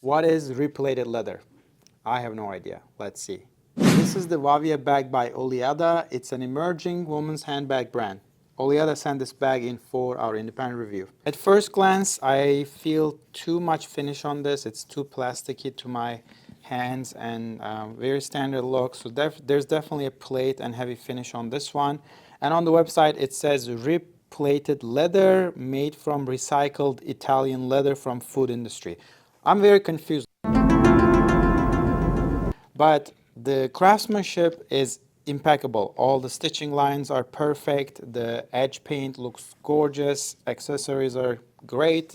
What is replated leather? I have no idea. Let's see. This is the Wavia Bag by Oleada. It's an emerging women's handbag brand. Oleada sent this bag in for our independent review. At first glance, I feel too much finish on this. It's too plasticky to my hands and very standard look. So there's definitely a plate and heavy finish on this one. And on the website, it says replated leather made from recycled Italian leather from food industry. I'm very confused. But the craftsmanship is impeccable. All the stitching lines are perfect. The edge paint looks gorgeous. Accessories are great.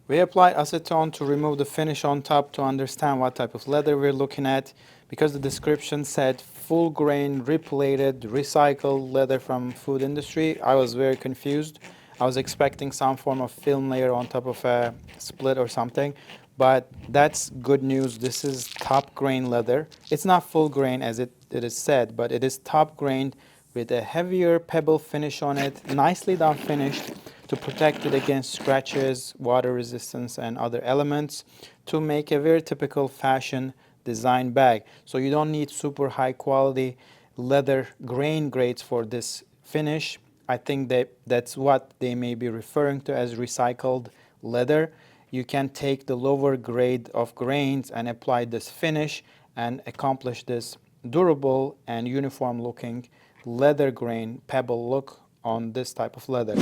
We applied acetone to remove the finish on top to understand what type of leather we're looking at. Because the description said full grain, replated, recycled leather from food industry, I was very confused. I was expecting some form of film layer on top of a split or something, but that's good news. This is top grain leather. It's not full grain as it is said, but it is top grained with a heavier pebble finish on it, nicely done finished to protect it against scratches, water resistance, and other elements to make a very typical fashion design bag. So you don't need super high quality leather grain grades for this finish. I think that's what they may be referring to as recycled leather. You can take the lower grade of grains and apply this finish and accomplish this durable and uniform looking leather grain pebble look on this type of leather.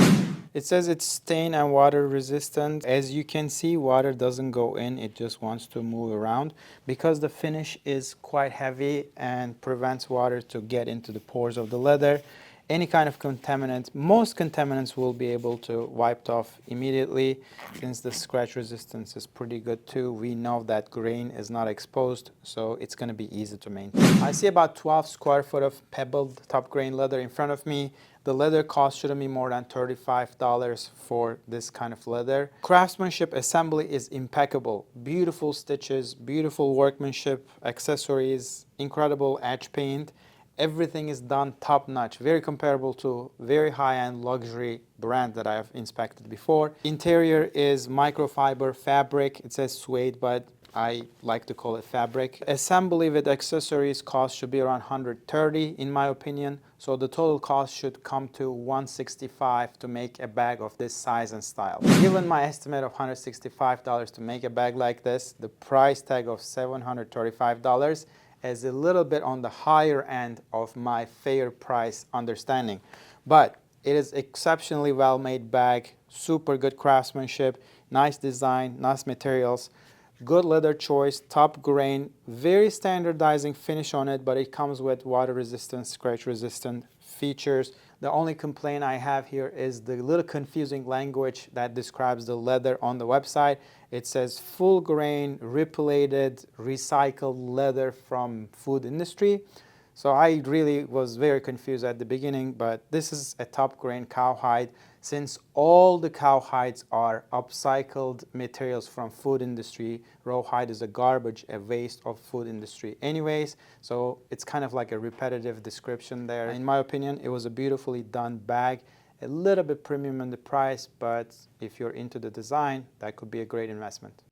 It says it's stain and water resistant. As you can see, water doesn't go in, it just wants to move around because the finish is quite heavy and prevents water to get into the pores of the leather. Any kind of contaminant, most contaminants will be able to wiped off immediately. Since the scratch resistance is pretty good too, we know that grain is not exposed, so it's going to be easy to maintain. I see about 12 square foot of pebbled top grain leather in front of me. The leather cost shouldn't be more than $35 for this kind of leather. Craftsmanship assembly is impeccable. Beautiful stitches, beautiful workmanship, accessories, incredible edge paint. Everything is done top notch, very comparable to very high-end luxury brand that I have inspected before. Interior is microfiber fabric. It says suede, but I like to call it fabric. Assembly with accessories cost should be around $130 in my opinion. So the total cost should come to $165 to make a bag of this size and style. Given my estimate of $165 to make a bag like this, the price tag of $735 is a little bit on the higher end of my fair price understanding. But it is exceptionally well made bag, super good craftsmanship, nice design, nice materials, good leather choice, top grain, very standardizing finish on it, but it comes with water resistant, scratch resistant features. The only complaint I have here is the little confusing language that describes the leather on the website. It says full grain, replated, recycled leather from food industry. So I really was very confused at the beginning, but this is a top grain cowhide. Since all the cowhides are upcycled materials from food industry, rawhide is a garbage, a waste of food industry anyways. So it's kind of like a repetitive description there. In my opinion, it was a beautifully done bag, a little bit premium in the price, but if you're into the design, that could be a great investment.